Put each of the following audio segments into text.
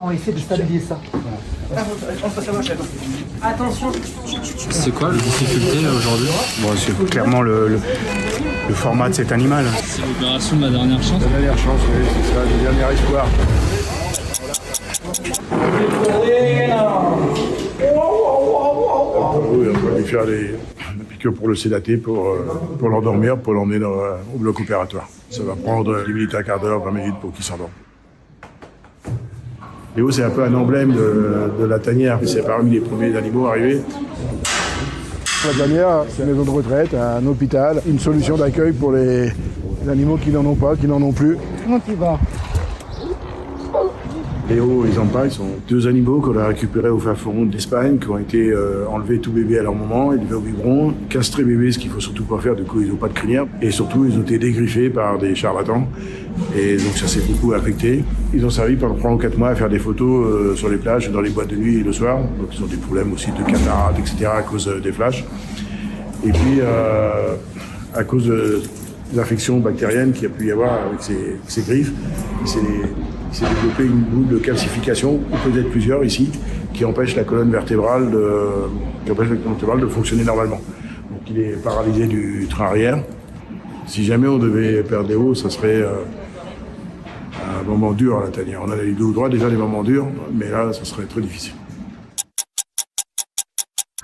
On va essayer de stabiliser ça. Attention. C'est quoi la difficulté là aujourd'hui? Bon, c'est clairement le format de cet animal. C'est l'opération de la dernière chance. La dernière chance, oui, c'est ça, le dernier espoir. Oui, on va lui faire des piqûres pour le sédater, pour l'endormir, pour l'emmener au bloc opératoire. Ça va prendre 10 minutes, un quart d'heure, 20 minutes pour qu'il s'endorme. Léo, c'est un peu un emblème de la tanière. C'est parmi les premiers animaux arrivés. La tanière, c'est une maison de retraite, un hôpital, une solution d'accueil pour les animaux qui n'en ont pas, qui n'en ont plus. Comment tu vas? Léo et Zampa, ils sont deux animaux qu'on a récupérés au fin fond d'Espagne, qui ont été enlevés tout bébé à leur moment, élevés au biberon, castrés bébés, ce qu'il faut surtout pas faire, du coup ils n'ont pas de crinière, et surtout ils ont été dégriffés par des charlatans, et donc ça s'est beaucoup affecté. Ils ont servi pendant 3 ou 4 mois à faire des photos sur les plages, dans les boîtes de nuit et le soir, donc ils ont des problèmes aussi de cataractes, etc. à cause des flashs. Et puis à cause des infections bactériennes qu'il y a pu y avoir avec ces griffes, il s'est développé une boule de calcification, ou peut-être plusieurs ici, qui empêche la colonne vertébrale de fonctionner normalement. Donc il est paralysé du train arrière. Si jamais on devait perdre Léo, ça serait un moment dur à la tanière. On a eu 2 ou 3 déjà des moments durs, mais là, ça serait très difficile.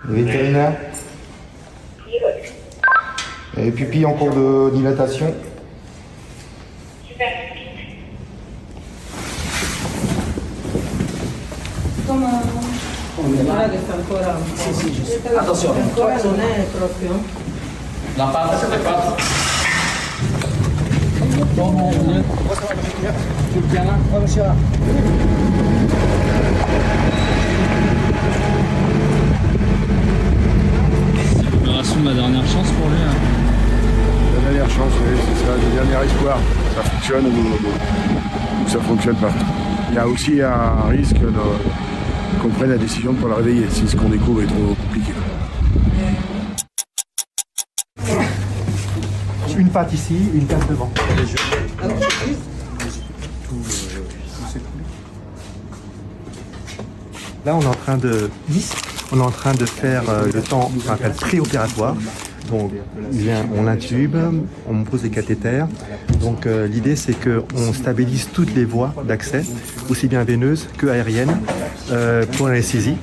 Le vétérinaire. Et pupille en cours de dilatation. Guarda che sta ancora un po'. Sì, sì, attenzione. Ancora non è proprio. La parte, siete fatti? Sul piano? Come si va? C'est l'opération de la dernière chance pour lui. La dernière chance, oui, c'est ça, le dernier espoir. Ça fonctionne ou ça fonctionne pas. Il y a aussi un risque qu'on prenne la décision de ne pas le réveiller si ce qu'on découvre est trop compliqué. Une patte ici, une patte devant. Là, on est en train de faire le temps qu'on appelle préopératoire. Donc, on l'intube, on pose des cathéters. Donc, l'idée, c'est qu'on stabilise toutes les voies d'accès, aussi bien veineuses que aériennes, pour l'anesthésie,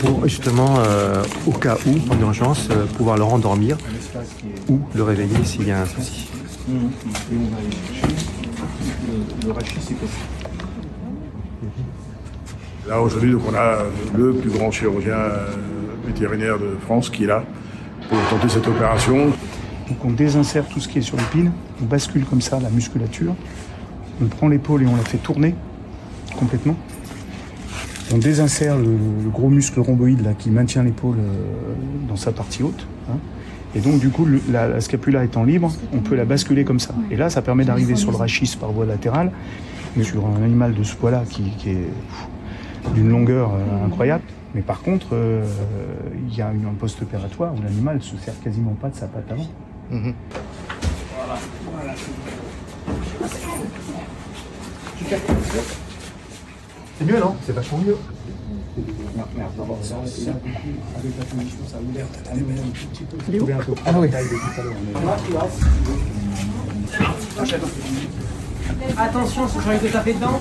pour justement, au cas où, en urgence, pouvoir le rendormir ou le réveiller s'il y a un souci. Là, aujourd'hui, donc, on a le plus grand chirurgien vétérinaire de France qui est là pour tenter cette opération. Donc on désinsère tout ce qui est sur l'épine, on bascule comme ça la musculature, on prend l'épaule et on la fait tourner complètement. On désinsère le gros muscle rhomboïde là, qui maintient l'épaule dans sa partie haute. Hein. Et donc du coup, la scapula étant libre, on peut la basculer comme ça. Et là, ça permet d'arriver sur le rachis par voie latérale, mais sur un animal de ce poids-là qui est d'une longueur incroyable. Mais par contre, il y a un post-opératoire où l'animal ne se sert quasiment pas de sa patte avant. Mmh. C'est mieux, non? C'est vachement mieux. Ah oui. Attention, si j'ai envie de taper dedans.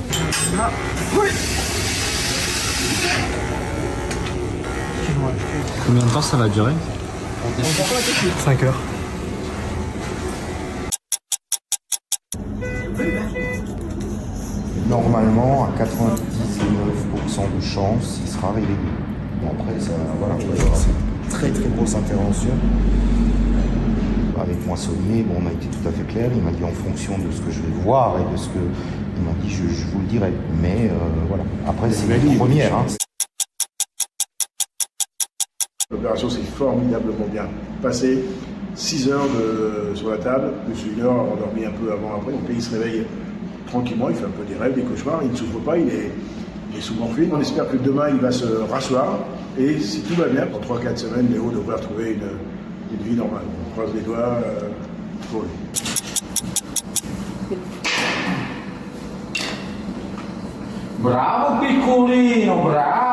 Combien de temps ça va durer? 5 heures. Normalement, à 99% de chance, il sera réveillé. Bon, après, ça, voilà, c'est une très très grosse intervention. Avec Moissonnier, bon, on a été tout à fait clair. Il m'a dit en fonction de ce que je vais voir et de ce que. Il m'a dit, je vous le dirai. Mais voilà. Après, c'est une première. Hein. L'opération s'est formidablement bien passée. 6 heures sur la table, plus 1 heure endormi un peu avant, après. Donc là, il se réveille tranquillement, il fait un peu des rêves, des cauchemars, il ne souffre pas, il est sous morphine. On espère que demain, il va se rasseoir. Et si tout va bien, pour 3-4 semaines, Léo devrait retrouver une vie normale. On croise les doigts pour lui. Bravo piccolino, bravo.